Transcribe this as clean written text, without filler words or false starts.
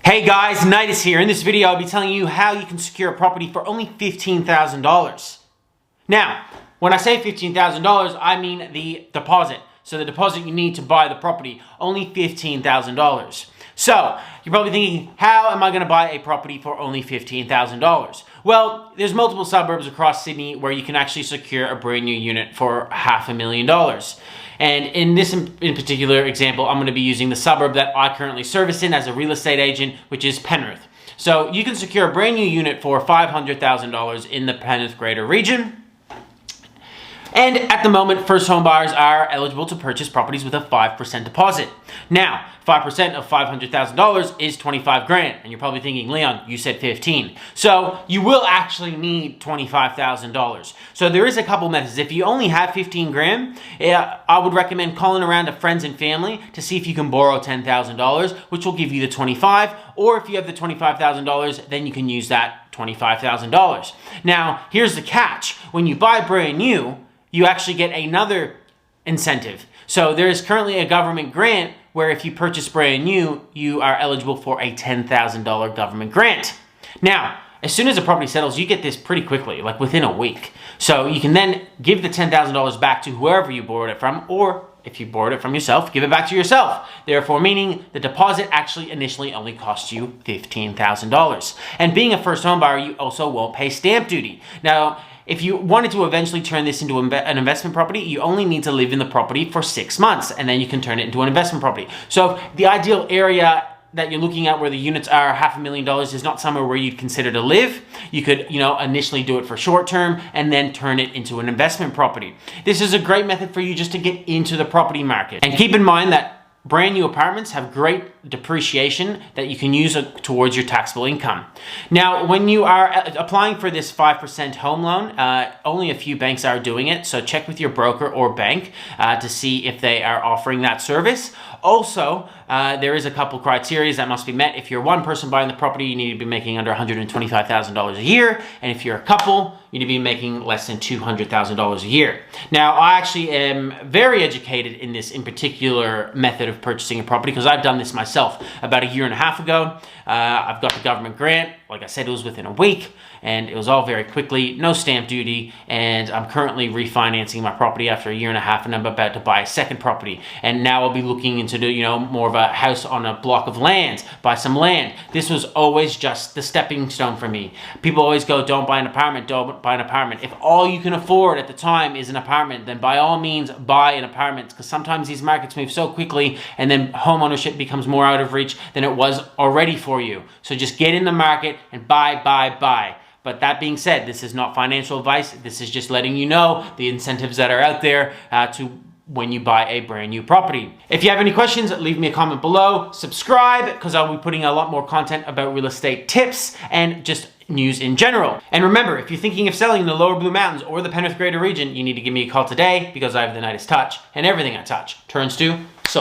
Hey guys, Nidus here. In this video, I'll be telling you how you can secure a property for only $15,000. Now, when I say $15,000, I mean the deposit. So the deposit you need to buy the property, only $15,000. So, you're probably thinking, how am I going to buy a property for only $15,000? Well, there's multiple suburbs across Sydney where you can actually secure a brand new unit for $500,000. And in this in particular example, I'm going to be using the suburb that I currently service in as a real estate agent, which is Penrith. So you can secure a brand new unit for $500,000 in the Penrith Greater Region. And at the moment, first home buyers are eligible to purchase properties with a 5% deposit. Now, 5% of $500,000 is 25 grand. And you're probably thinking, Leon, you said 15. So you will actually need $25,000. So there is a couple methods. If you only have 15 grand, I would recommend calling around to friends and family to see if you can borrow $10,000, which will give you the 25. Or if you have the $25,000, then you can use that $25,000. Now, here's the catch. When you buy brand new, you actually get another incentive. So there is currently a government grant where if you purchase brand new, you are eligible for a $10,000 government grant. Now, as soon as a property settles, you get this pretty quickly, like within a week. So you can then give the $10,000 back to whoever you borrowed it from, or if you borrowed it from yourself, give it back to yourself. Therefore, meaning the deposit actually initially only costs you $15,000. And being a first home buyer, you also won't pay stamp duty. Now, if you wanted to eventually turn this into an investment property, you only need to live in the property for 6 months, and then you can turn it into an investment property. So the ideal area that you're looking at where the units are $500,000 is not somewhere where you'd consider to live. You could, initially do it for short term and then turn it into an investment property. This is a great method for you just to get into the property market. And keep in mind that brand new apartments have great depreciation that you can use towards your taxable income. Now, when you are applying for this 5% home loan, only a few banks are doing it, so check with your broker or bank to see if they are offering that service. Also, there is a couple criteria that must be met. If you're one person buying the property, you need to be making under $125,000 a year, and if you're a couple, you need to be making less than $200,000 a year. Now, I actually am very educated in this in particular method of purchasing a property because I've done this myself about a year and a half ago. I've got the government grant. Like I said, it was within a week, and it was all very quickly, no stamp duty, and I'm currently refinancing my property after a year and a half, and I'm about to buy a second property. And now I'll be looking into more of a house on a block of land, buy some land. This was always just the stepping stone for me. People always go, don't buy an apartment, don't buy an apartment. If all you can afford at the time is an apartment, then by all means buy an apartment, because sometimes these markets move so quickly and then home ownership becomes more out of reach than it was already for you. So just get in the market and buy. But that being said, this is not financial advice. This is just letting you know the incentives that are out there when you buy a brand new property. If you have any questions, leave me a comment below. Subscribe, because I'll be putting a lot more content about real estate tips and just news in general. And remember, if you're thinking of selling in the Lower Blue Mountains or the Penrith Greater Region, you need to give me a call today because I have the Nidus touch, and everything I touch turns to soul.